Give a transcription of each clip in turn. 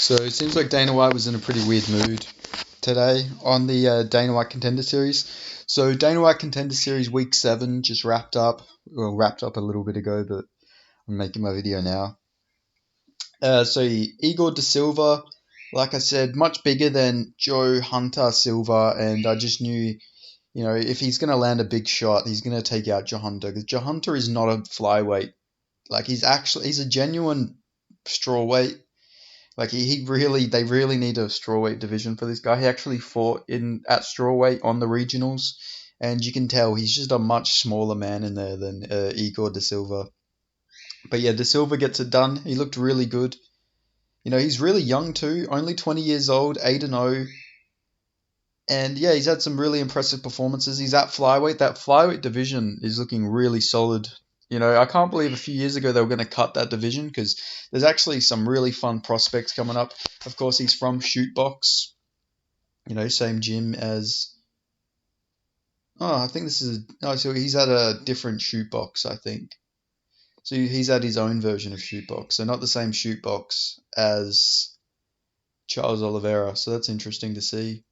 So it seems like Dana White was in a pretty weird mood today on the Dana White Contender Series. So Dana White Contender Series Week 7 just wrapped up. Well, wrapped up a little bit ago, but I'm making my video now. So Igor Da Silva, like I said, much bigger than Joe Hunter Silva, and I just knew, if he's going to land a big shot, he's going to take out Joe Hunter, because Joe Hunter is not a flyweight. Like, he's a genuine strawweight. Like they really need a strawweight division for this guy. He actually fought at strawweight on the regionals, and you can tell he's just a much smaller man in there than Igor Da Silva. But yeah, Da Silva gets it done. He looked really good. He's really young too, only 20 years old, 8-0. And yeah, he's had some really impressive performances. He's at flyweight. That flyweight division is looking really solid. I can't believe a few years ago they were going to cut that division, because there's actually some really fun prospects coming up. Of course, he's from Shootbox, same gym as... Oh, I think this is... so he's at a different Shootbox, I think. So he's at his own version of Shootbox. So not the same Shootbox as Charles Oliveira. So that's interesting to see.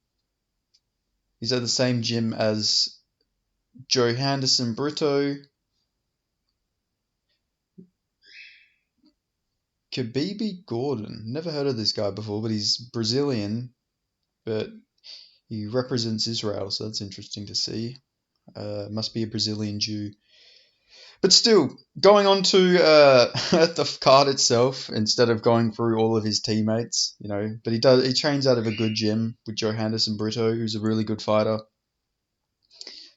He's at the same gym as Joe Henderson Brito, Khabib Gordon. Never heard of this guy before, but he's Brazilian, but he represents Israel, so that's interesting to see. Must be a Brazilian Jew. But still, going on to the card itself, instead of going through all of his teammates, but he trains out of a good gym with Joe Henderson Brito, who's a really good fighter.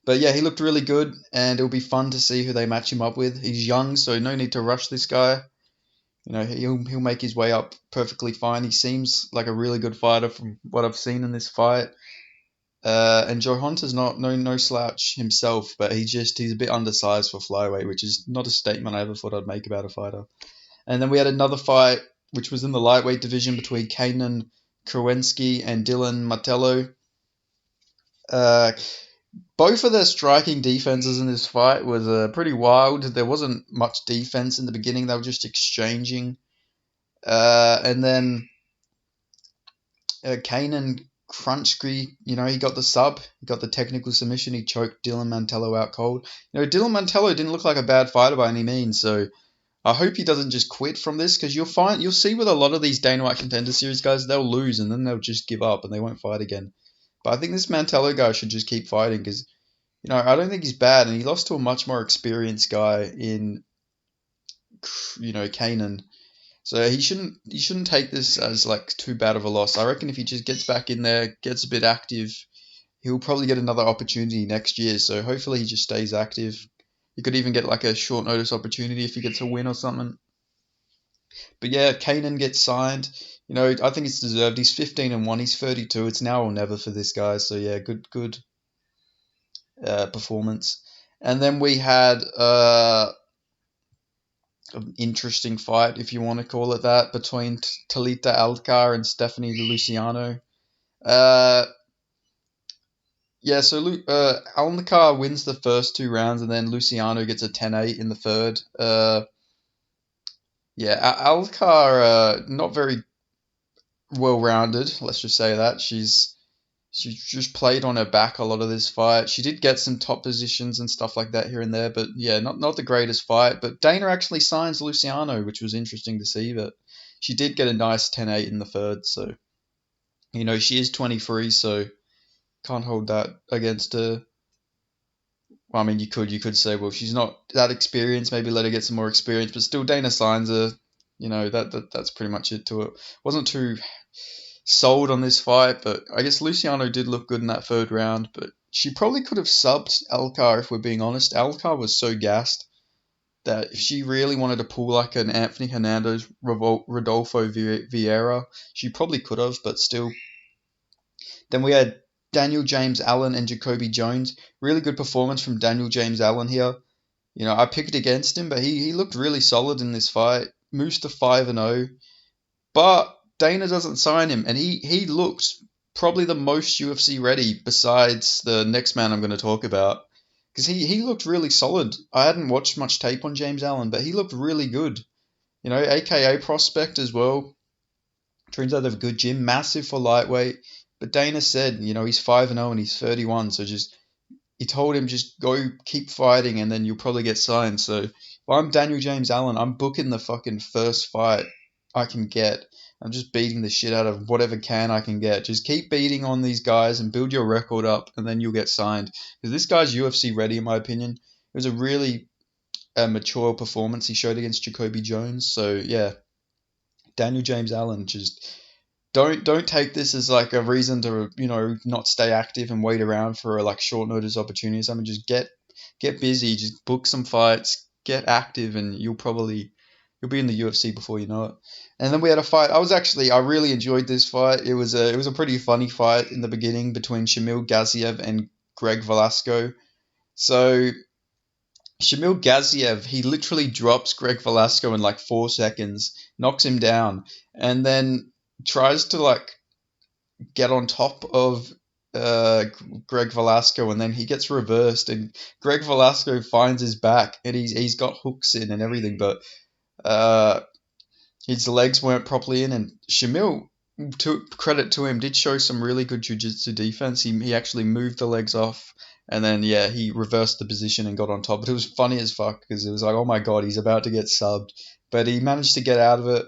But yeah, he looked really good, and it'll be fun to see who they match him up with. He's young, so no need to rush this guy. He'll make his way up perfectly fine. He seems like a really good fighter from what I've seen in this fight. And Joe Hunter's no slouch himself, but he's a bit undersized for flyweight, which is not a statement I ever thought I'd make about a fighter. And then we had another fight, which was in the lightweight division between Kanan Krawinski and Dylan Martello. Both of their striking defenses in this fight was pretty wild. There wasn't much defense in the beginning. They were just exchanging. And then Kanan Krawinski, he got the sub. He got the technical submission. He choked Dylan Mantello out cold. Dylan Mantello didn't look like a bad fighter by any means, so I hope he doesn't just quit from this, because you'll see with a lot of these Dana White Contender Series guys, they'll lose and then they'll just give up and they won't fight again. But I think this Mantello guy should just keep fighting, because I don't think he's bad, and he lost to a much more experienced guy in Kanan. So he shouldn't take this as like too bad of a loss. I reckon if he just gets back in there, gets a bit active, he'll probably get another opportunity next year. So hopefully he just stays active. He could even get like a short notice opportunity if he gets a win or something. But yeah, Kanan gets signed. I think it's deserved. He's 15-1. He's 32. It's now or never for this guy. So yeah, good performance. And then we had an interesting fight, if you want to call it that, between Talita Alcar and Stephanie Luciano. So Alcar wins the first 2 rounds, and then Luciano gets a 10-8 in the third. Alcar not very well-rounded, let's just say that. She just played on her back a lot of this fight. She did get some top positions and stuff like that here and there, but yeah, not the greatest fight. But Dana actually signs Luciano, which was interesting to see, but she did get a nice 10-8 in the third, so she is 23, so can't hold that against her. Well, I mean, you could say, well, she's not that experienced, maybe let her get some more experience, but still Dana signs her. That's pretty much it to it. Wasn't too sold on this fight, but I guess Luciano did look good in that third round, but she probably could have subbed Alcar, if we're being honest. Alcar was so gassed that if she really wanted to pull like an Anthony Hernandez, Rodolfo Vieira, she probably could have, but still. Then we had Daniel James Allen and Jacoby Jones. Really good performance from Daniel James Allen here. I picked against him, but he looked really solid in this fight. Moves to 5-0, but Dana doesn't sign him, and he looked probably the most UFC ready besides the next man I'm going to talk about, because he looked really solid. I hadn't watched much tape on James Allen, but he looked really good. AKA prospect as well. Trains out of a good gym, massive for lightweight. But Dana said, he's 5-0 and he's 31, so just he told him just go keep fighting and then you'll probably get signed. So if I'm Daniel James Allen, I'm booking the fucking first fight I can get. I'm just beating the shit out of whatever I can get. Just keep beating on these guys and build your record up, and then you'll get signed. Because this guy's UFC ready, in my opinion. It was a really mature performance he showed against Jacoby Jones. So yeah, Daniel James Allen, just don't take this as like a reason to not stay active and wait around for like short notice opportunities. I mean, just get busy, just book some fights, get active, and you'll be in the UFC before you know it. And then we had a fight. I really enjoyed this fight. It was a pretty funny fight in the beginning between Shamil Gaziev and Greg Velasco. So Shamil Gaziev, he literally drops Greg Velasco in like 4 seconds, knocks him down, and then tries to like get on top of uh, Greg Velasco, and then he gets reversed, and Greg Velasco finds his back, and he's got hooks in and everything, but uh, his legs weren't properly in, and Shamil, to credit to him, did show some really good jiu-jitsu defense. He actually moved the legs off, and then yeah, he reversed the position and got on top. But it was funny as fuck because it was like, oh my god, he's about to get subbed, but he managed to get out of it.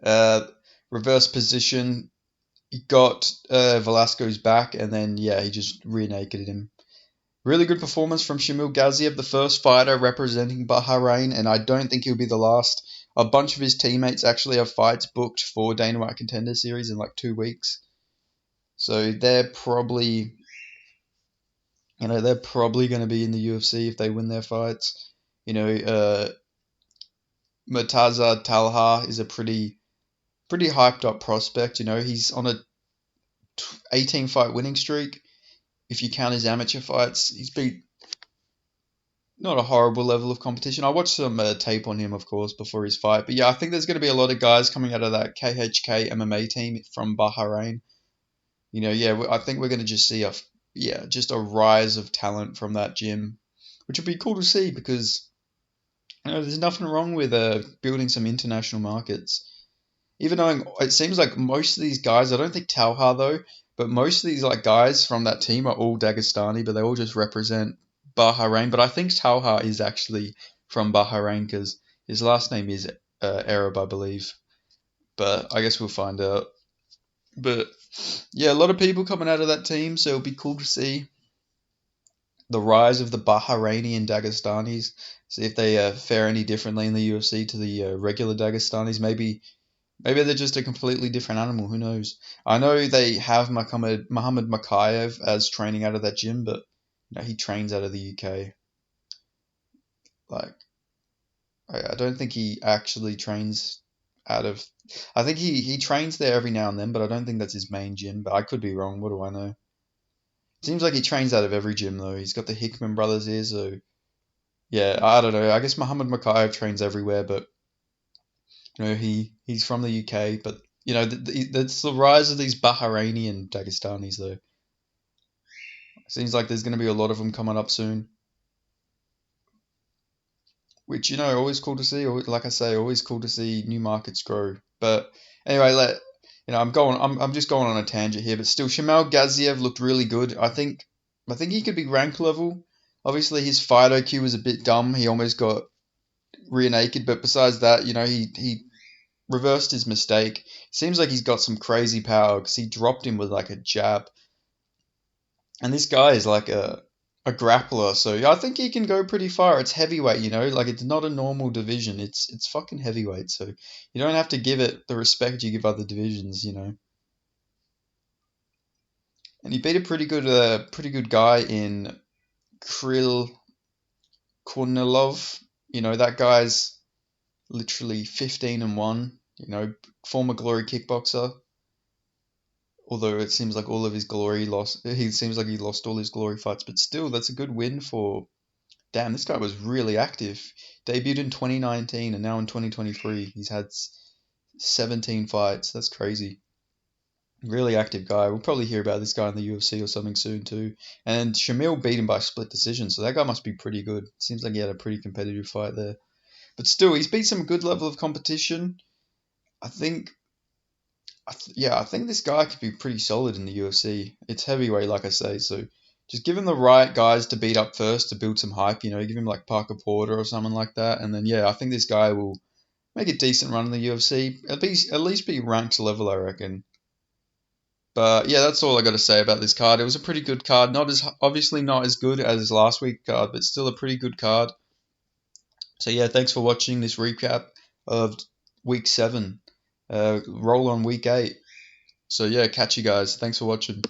Uh, Reverse position, he got Velasco's back, and then yeah, he just rear nakeded him. Really good performance from Shamil Gaziev, the first fighter representing Bahrain, and I don't think he'll be the last. A bunch of his teammates actually have fights booked for Dana White Contender Series in like 2 weeks, so they're probably going to be in the UFC if they win their fights. Murtaza Talha is a pretty hyped up prospect. He's on a 18 fight winning streak. If you count his amateur fights, he's beat not a horrible level of competition. I watched some tape on him, of course, before his fight. But yeah, I think there's going to be a lot of guys coming out of that KHK MMA team from Bahrain. Yeah, I think we're going to just see just a rise of talent from that gym, which would be cool to see because there's nothing wrong with building some international markets. Even though it seems like most of these guys, I don't think Talha though, but most of these like guys from that team are all Dagestani, but they all just represent Bahrain. But I think Talha is actually from Bahrain because his last name is Arab, I believe. But I guess we'll find out. But yeah, a lot of people coming out of that team, so it'll be cool to see the rise of the Bahraini and Dagestanis. See if they fare any differently in the UFC to the regular Dagestanis. Maybe they're just a completely different animal. Who knows? I know they have Muhammad Makayev as training out of that gym, but he trains out of the UK. Like, I don't think he actually trains out of. I think he trains there every now and then, but I don't think that's his main gym. But I could be wrong. What do I know? Seems like he trains out of every gym though. He's got the Hickman brothers here, so yeah. I don't know. I guess Muhammad Makayev trains everywhere, but he's from the UK, but that's the rise of these Bahraini and Dagestanis though. Seems like there's going to be a lot of them coming up soon, which always cool to see. Like I say, always cool to see new markets grow. But anyway, I'm just going on a tangent here, but still, Shamal Gaziev looked really good. I think he could be rank level. Obviously, his fight IQ was a bit dumb. He almost got rear naked, but besides that, he reversed his mistake. Seems like he's got some crazy power because he dropped him with like a jab. And this guy is like a grappler, so yeah, I think he can go pretty far. It's heavyweight, like it's not a normal division. It's fucking heavyweight, so you don't have to give it the respect you give other divisions. And he beat a pretty good guy in Krill Kornilov. That guy's literally 15-1. Former Glory kickboxer. Although it seems like all of his glory lost, he seems like he lost all his glory fights, but still, that's a good win for. Damn, this guy was really active. Debuted in 2019, and now in 2023, he's had 17 fights. That's crazy. Really active guy. We'll probably hear about this guy in the UFC or something soon too. And Shamil beat him by split decision, so that guy must be pretty good. Seems like he had a pretty competitive fight there. But still, he's beat some good level of competition. I think Yeah, I think this guy could be pretty solid in the UFC. It's heavyweight, like I say, so just give him the right guys to beat up first to build some hype. Give him like Parker Porter or someone like that, and then yeah, I think this guy will make a decent run in the UFC. At least be ranked level, I reckon. But yeah, that's all I got to say about this card. It was a pretty good card. Not as obviously not as good as last week card, but still a pretty good card. So yeah, thanks for watching this recap of week 7. Roll on week 8. So yeah, catch you guys. Thanks for watching.